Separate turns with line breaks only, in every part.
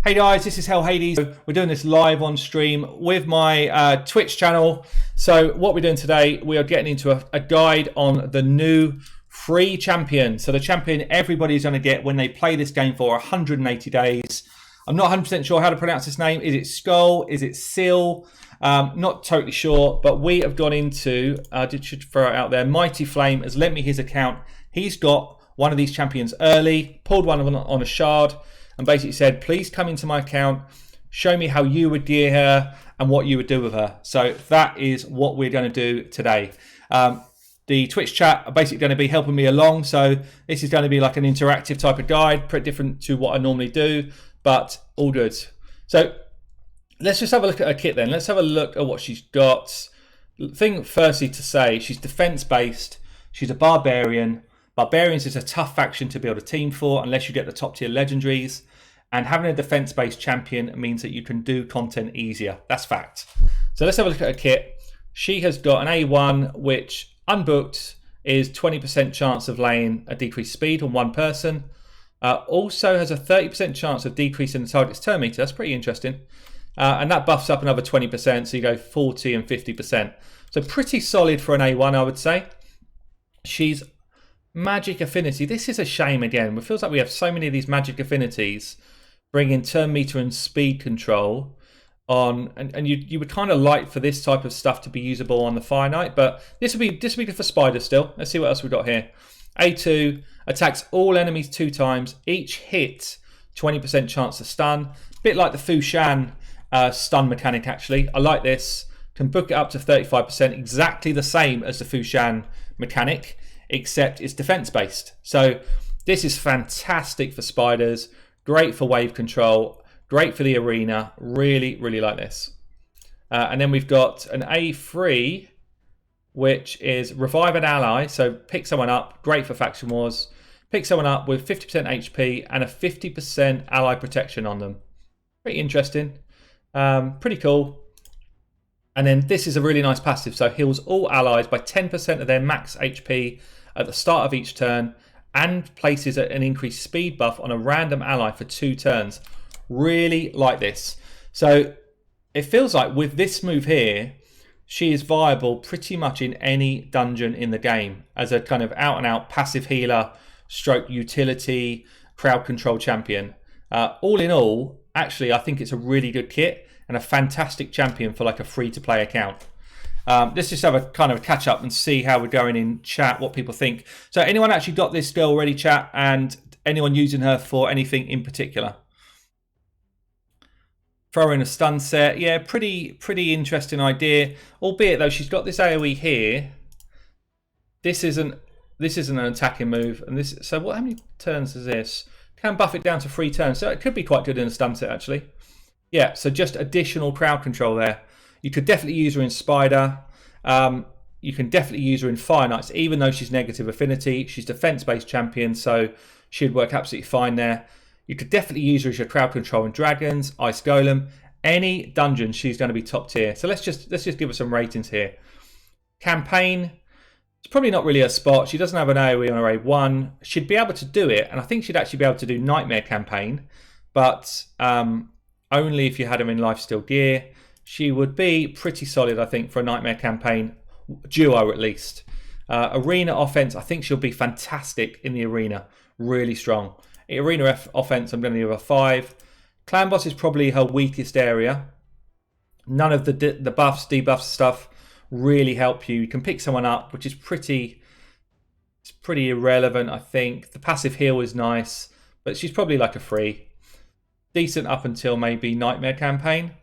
Hey guys, this is Hell Hades. We're doing this live on stream with my Twitch channel. So what we're doing today, we are getting into a guide on the new free champion. So the champion everybody's going to get when they play this game for 180 days. I'm not 100% sure how to pronounce this name. Is it Scyl? Is it Scyl? Not totally sure, but we have gone into, I should throw it out there, Mighty Flame has lent me his account. He's got one of these champions early, pulled one of them on a shard, and basically said, please come into my account, show me how you would gear her and what you would do with her. So that is what we're going to do today. The Twitch chat are basically going to be helping me along. So this is going to be like an interactive type of guide, pretty different to what I normally do, but all good. So let's just have a look at her kit then. Let's have a look at what she's got. Thing firstly to say, she's defense based. She's a barbarian. Barbarians is a tough faction to be able to team for unless you get the top tier legendaries. And having a defense-based champion means that you can do content easier. That's fact. So let's have a look at her kit. She has got an A1, which unbooked is 20% chance of laying a decreased speed on one person. Also has a 30% chance of decreasing the target's turn meter. That's pretty interesting. And that buffs up another 20%, so you go 40 and 50%. So pretty solid for an A1, I would say. She's magic affinity. This is a shame again. It feels like we have so many of these magic affinities bringing turn meter and speed control on, and you would kind of like for this type of stuff to be usable on the Fire Knight, but this would be good for Spider still. Let's see what else we've got here. A2 attacks all enemies 2 times. Each hit 20% chance to stun. Bit like the Fu Shan stun mechanic actually. I like this. Can book it up to 35%, exactly the same as the Fu Shan mechanic, except it's defense based. So this is fantastic for spiders, great for wave control, great for the arena. Really, really like this. And then we've got an A3, which is revive an ally. So pick someone up, great for faction wars. Pick someone up with 50% HP and a 50% ally protection on them. Pretty interesting, pretty cool. And then this is a really nice passive. So heals all allies by 10% of their max HP at the start of each turn, and places an increased speed buff on a random ally for 2 turns. Really like this. So it feels like with this move here, she is viable pretty much in any dungeon in the game as a kind of out and out passive healer, stroke utility, crowd control champion. All in all, actually, I think it's a really good kit and a fantastic champion for like a free to play account. Let's just have a kind of catch up and see how we're going in chat, what people think. So anyone actually got this girl already, chat, and anyone using her for anything in particular? Throw in a stun set. Yeah, pretty interesting idea. Albeit though, she's got this AoE here. This isn't an attacking move, and this. So how many turns is this? Can buff it down to 3 turns, so it could be quite good in a stun set actually. Yeah, so just additional crowd control there. You could definitely use her in Spider. You can definitely use her in Fire Knights, even though she's negative affinity. She's defense-based champion, so she'd work absolutely fine there. You could definitely use her as your crowd control in Dragons, Ice Golem. Any dungeon, she's going to be top tier. So let's just give her some ratings here. Campaign, it's probably not really a spot. She doesn't have an AoE on her A1. She'd be able to do it, and I think she'd actually be able to do Nightmare Campaign, but only if you had her in Lifesteal gear. She would be pretty solid, I think, for a Nightmare Campaign duo at least. Arena offense, I think she'll be fantastic in the arena. Really strong. Arena offense, I'm going to give her a 5. Clan boss is probably her weakest area. None of the buffs, debuffs stuff really help you. You can pick someone up, which is pretty irrelevant, I think. The passive heal is nice, but she's probably like a 3. Decent up until maybe Nightmare Campaign.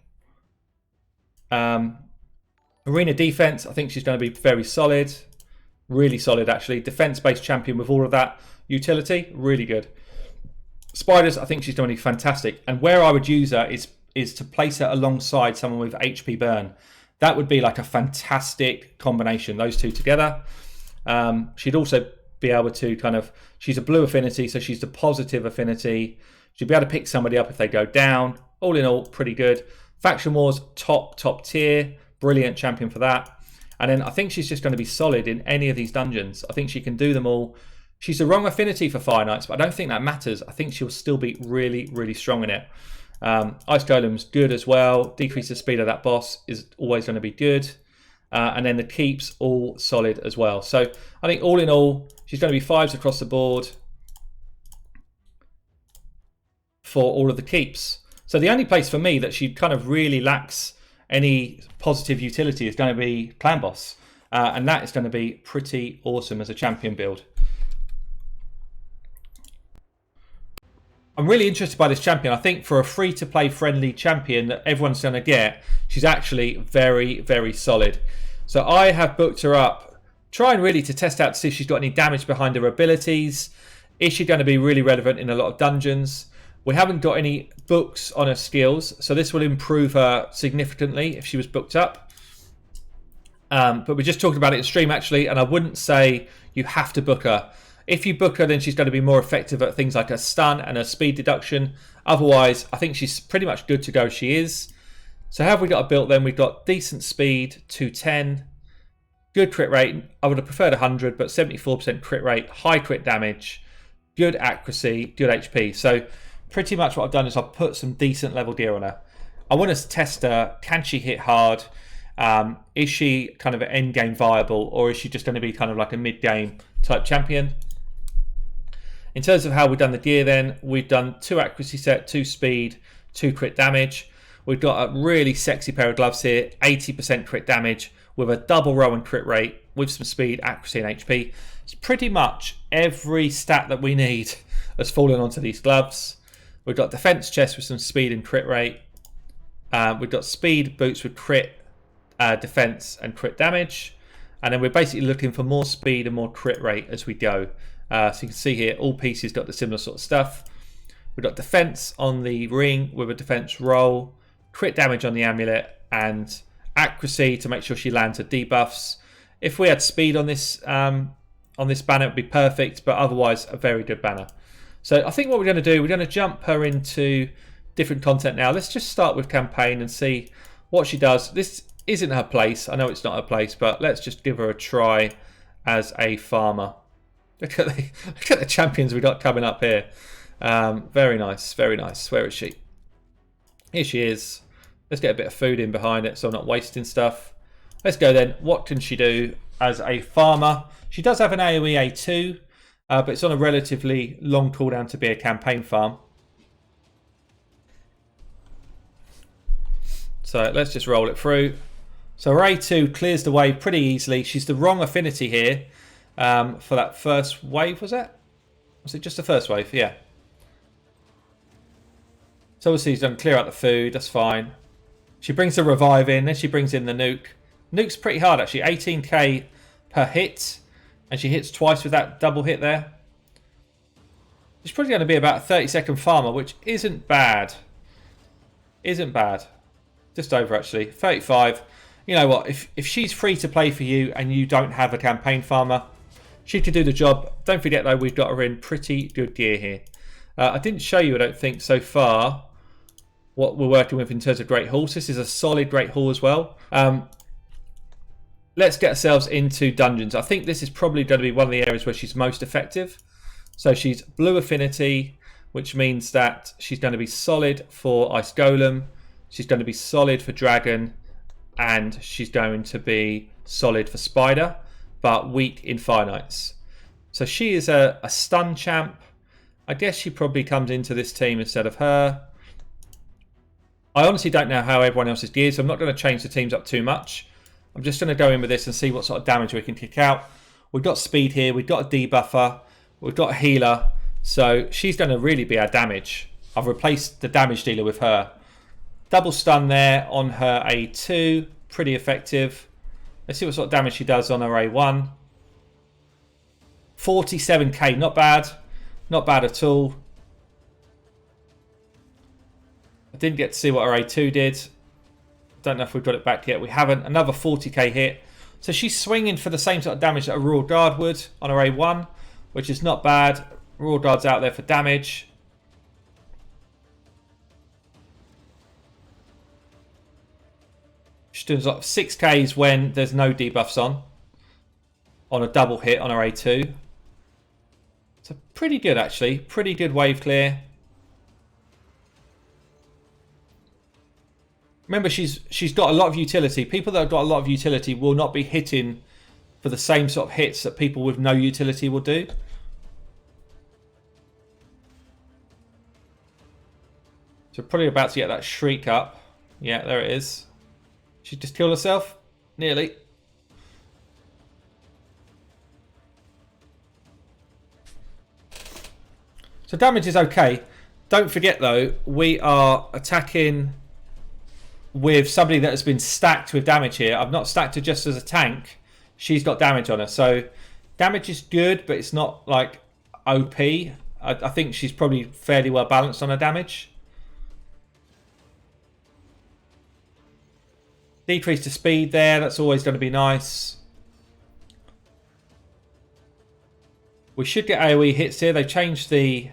Arena defense, I think she's going to be very solid. Really solid, actually. Defense-based champion with all of that utility. Really good. Spiders, I think she's going to be fantastic. And where I would use her is to place her alongside someone with HP burn. That would be like a fantastic combination, those two together. She'd also be able to kind of... She's a blue affinity, so she's the positive affinity. She'd be able to pick somebody up if they go down. All in all, pretty good. Faction Wars, top tier. Brilliant champion for that. And then I think she's just going to be solid in any of these dungeons. I think she can do them all. She's the wrong affinity for Fire Knights, but I don't think that matters. I think she'll still be really, really strong in it. Ice Golem's good as well. Decrease the speed of that boss is always going to be good. And then the keeps all solid as well. So I think all in all, she's going to be 5s across the board for all of the keeps. So the only place for me that she kind of really lacks any positive utility is going to be Clan Boss. And that is going to be pretty awesome as a champion build. I'm really interested by this champion. I think for a free-to-play friendly champion that everyone's going to get, she's actually very, very solid. So I have booked her up, trying really to test out to see if she's got any damage behind her abilities. Is she going to be really relevant in a lot of dungeons? We haven't got any books on her skills, so this will improve her significantly if she was booked up. But we just talked about it in stream actually, and I wouldn't say you have to book her. If you book her, then she's going to be more effective at things like her stun and her speed deduction. Otherwise, I think she's pretty much good to go as she is. So how have we got her built then? We've got decent speed, 210. Good crit rate. I would have preferred 100, but 74% crit rate. High crit damage. Good accuracy. Good HP. So pretty much what I've done is I've put some decent level gear on her. I want to test her. Can she hit hard? Is she kind of an end game viable? Or is she just going to be kind of like a mid-game type champion? In terms of how we've done the gear then, we've done 2 accuracy set, 2 speed, 2 crit damage. We've got a really sexy pair of gloves here, 80% crit damage with a double row and crit rate with some speed, accuracy and HP. It's pretty much every stat that we need has fallen onto these gloves. We've got defense chest with some speed and crit rate. We've got speed boots with crit, defense and crit damage. And then we're basically looking for more speed and more crit rate as we go. So you can see here, all pieces got the similar sort of stuff. We've got defense on the ring with a defense roll, crit damage on the amulet, and accuracy to make sure she lands her debuffs. If we had speed on this banner, it would be perfect, but otherwise a very good banner. So I think what we're going to do, we're going to jump her into different content now. Let's just start with campaign and see what she does. This isn't her place. I know it's not her place, but let's just give her a try as a farmer. Look at the champions we got coming up here. Very nice, very nice. Where is she? Here she is. Let's get a bit of food in behind it so I'm not wasting stuff. Let's go then. What can she do as a farmer? She does have an AoE A2, but it's on a relatively long cooldown to be a campaign farm. So let's just roll it through. So her A2 clears the wave pretty easily. She's the wrong affinity here. For that first wave, was it? Was it just the first wave? Yeah. So obviously he's done clear out the food, that's fine. She brings the revive in, then she brings in the nuke. Nuke's pretty hard actually, 18k per hit. And she hits twice with that double hit there. She's probably going to be about a 30-second farmer, which isn't bad. Isn't bad. Just over actually, 35. You know what, if she's free to play for you and you don't have a campaign farmer, she could do the job. Don't forget though, we've got her in pretty good gear here. I didn't show you, I don't think, so far what we're working with in terms of Great Hall. So this is a solid Great Hall as well. Let's get ourselves into dungeons. I think this is probably going to be one of the areas where she's most effective. So she's blue affinity, which means that she's going to be solid for Ice Golem. She's going to be solid for Dragon. And she's going to be solid for Spider, but weak in Fire Knights. So she is a stun champ. I guess she probably comes into this team instead of her. I honestly don't know how everyone else is geared, so I'm not going to change the teams up too much. I'm just going to go in with this and see what sort of damage we can kick out. We've got speed here, we've got a debuffer, we've got a healer, so she's going to really be our damage. I've replaced the damage dealer with her. Double stun there on her A2, pretty effective. Let's see what sort of damage she does on her A1. 47k, not bad. Not bad at all. I didn't get to see what her A2 did. Don't know if we've got it back yet. We haven't. Another 40k hit. So she's swinging for the same sort of damage that a Royal Guard would on her A1, which is not bad. Royal Guard's out there for damage. She does like 6Ks when there's no debuffs on a double hit on her A2. So pretty good actually. Pretty good wave clear. Remember, she's got a lot of utility. People that have got a lot of utility will not be hitting for the same sort of hits that people with no utility will do. So probably about to get that shriek up. Yeah, there it is. She just killed herself? Nearly. So damage is okay. Don't forget though, we are attacking with somebody that has been stacked with damage here. I've not stacked her just as a tank. She's got damage on her. So damage is good, but it's not like OP. I think she's probably fairly well balanced on her damage. Decrease the speed there. That's always going to be nice. We should get AoE hits here. They changed the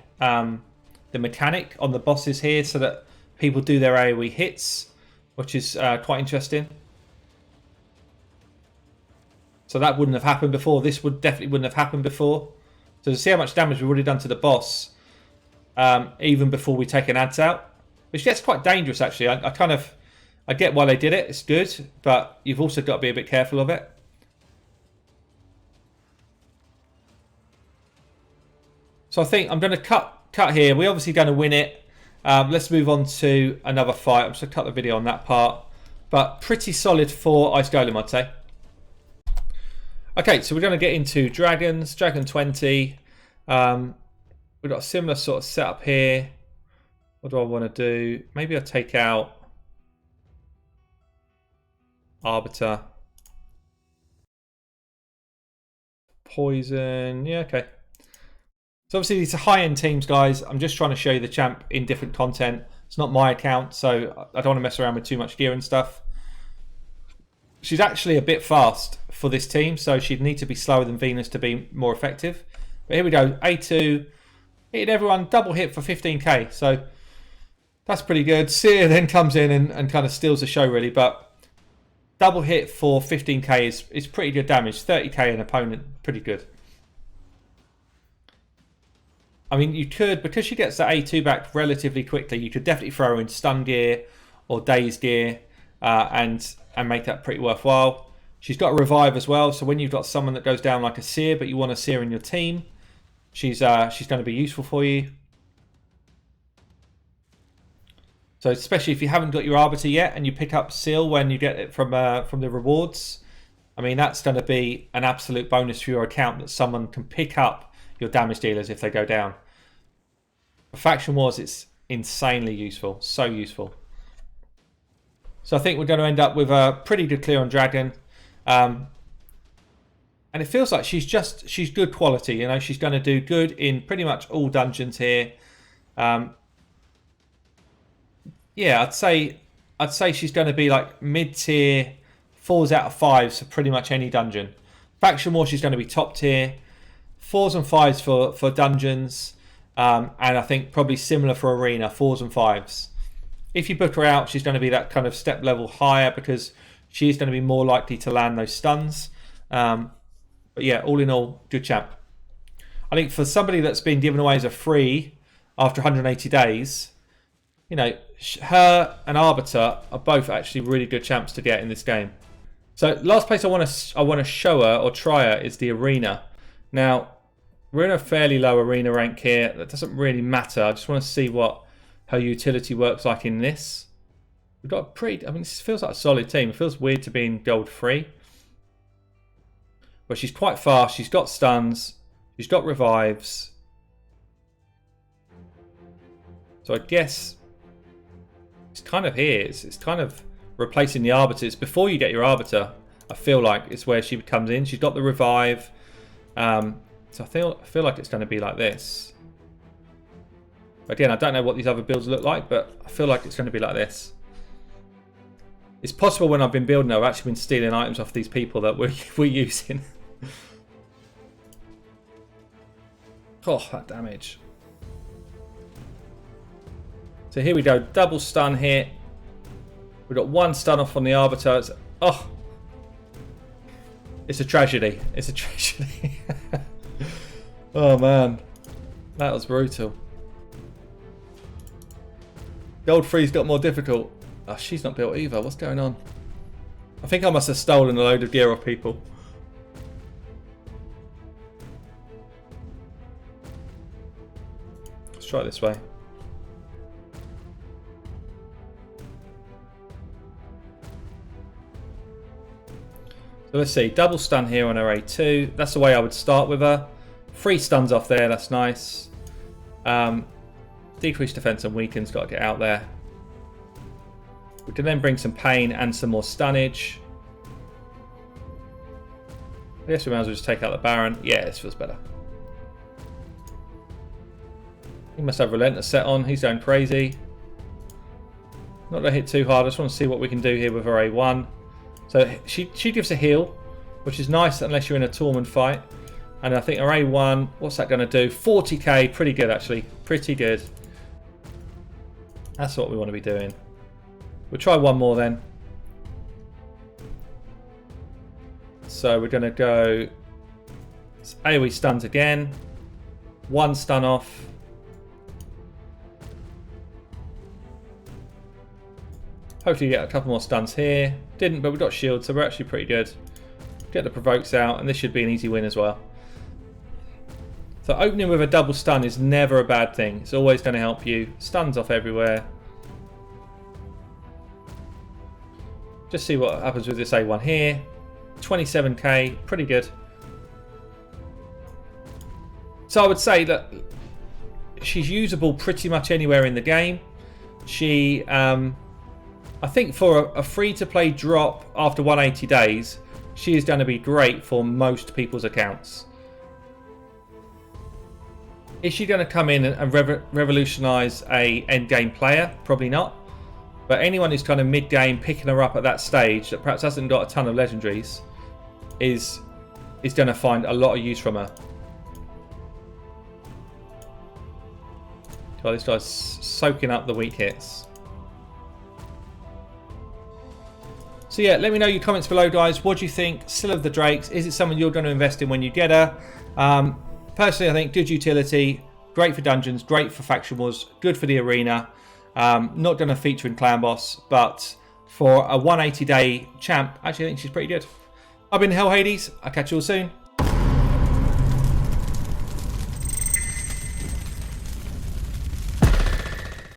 mechanic on the bosses here so that people do their AoE hits, which is quite interesting. So that wouldn't have happened before. This definitely wouldn't have happened before. So to see how much damage we've already done to the boss, even before we take an ads out, which gets quite dangerous actually. I get why they did it. It's good, but you've also got to be a bit careful of it. So I think I'm going to cut here. We're obviously going to win it. Let's move on to another fight. I'm just going to cut the video on that part. But pretty solid for Ice Golem, I'd say. Okay, so we're going to get into dragons. Dragon 20. We've got a similar sort of setup here. What do I want to do? Maybe I'll take out Arbiter. Poison. Yeah, okay. So obviously these are high-end teams, guys. I'm just trying to show you the champ in different content. It's not my account, so I don't want to mess around with too much gear and stuff. She's actually a bit fast for this team, so she'd need to be slower than Venus to be more effective. But here we go. A2. Hitting everyone. Double hit for 15k. So that's pretty good. Scyl then comes in and kind of steals the show, really. But double hit for 15k is pretty good damage. 30k an opponent. Pretty good. I mean, you could, because she gets the A2 back relatively quickly, you could definitely throw her in stun gear or daze gear and make that pretty worthwhile. She's got a revive as well, so when you've got someone that goes down like a Seer, but you want a Seer in your team, she's going to be useful for you. So especially if you haven't got your Arbiter yet and you pick up Scyl when you get it from the rewards, I mean, that's going to be an absolute bonus for your account that someone can pick up your damage dealers if they go down. For Faction Wars, it's insanely useful. So useful. So I think we're going to end up with a pretty good clear on Dragon. And it feels like she's good quality. You know, she's going to do good in pretty much all dungeons here. Yeah, I'd say she's going to be like mid-tier, 4s out of 5s for pretty much any dungeon. Faction Wars, she's going to be top tier. 4s and 5s for dungeons, and I think probably similar for arena, 4s and 5s. If you book her out, she's going to be that kind of step level higher because she's going to be more likely to land those stuns. But yeah, all in all, good champ. I think for somebody that's been given away as a free after 180 days, you know, her and Arbiter are both actually really good champs to get in this game. So last place I want to show her or try her is the arena. Now, we're in a fairly low arena rank here. That doesn't really matter. I just want to see what her utility works like in this. We've got a pretty... I mean, this feels like a solid team. It feels weird to be in gold 3. But she's quite fast. She's got stuns. She's got revives. So I guess it's kind of here. It's kind of replacing the Arbiter. It's before you get your Arbiter, I feel like it's where she comes in. She's got the revive. So I feel like it's going to be like this. Again, I don't know what these other builds look like, but I feel like it's going to be like this. It's possible when I've been building, I've actually been stealing items off these people that we're using. Oh, that damage. So here we go, double stun here. We've got 1 stun off on the Arbiter. Oh, it's a tragedy. It's a tragedy. Oh man, that was brutal. Gold 3's got more difficult. Oh, she's not built either. What's going on? I think I must have stolen a load of gear off people. Let's try it this way. So let's see. Double stun here on her A2. That's the way I would start with her. 3 stuns off there. That's nice. Decreased defense and weakens. Got to get out there. We can then bring some pain and some more stunnage. I guess we might as well just take out the Baron. Yeah, this feels better. He must have Relentless set on. He's going crazy. Not going to hit too hard. I just want to see what we can do here with her A1. So she gives a heal, which is nice unless you're in a Tormund fight. And I think her A1, what's that going to do? 40k. Pretty good, actually. Pretty good. That's what we want to be doing. We'll try one more then. So we're going to go AoE stuns again. 1 stun off. Hopefully get a couple more stuns here. Didn't, but we've got shield, so we're actually pretty good. Get the provokes out, and this should be an easy win as well. So opening with a double stun is never a bad thing. It's always going to help you. Stuns off everywhere. Just see what happens with this A1 here. 27k, pretty good. So I would say that she's usable pretty much anywhere in the game. She, I think for a free-to-play drop after 180 days, she is going to be great for most people's accounts. Is she going to come in and revolutionise a endgame player? Probably not. But anyone who's kind of mid-game picking her up at that stage that perhaps hasn't got a ton of legendaries is going to find a lot of use from her. God, this guy's soaking up the weak hits. So yeah, let me know your comments below, guys. What do you think? Scyl of the Drakes, is it someone you're going to invest in when you get her? Personally, I think good utility, great for dungeons, great for faction wars, good for the arena. Not going to feature in Clan Boss, but for a 180-day champ, actually I think she's pretty good. I've been Hell Hades. I'll catch you all soon.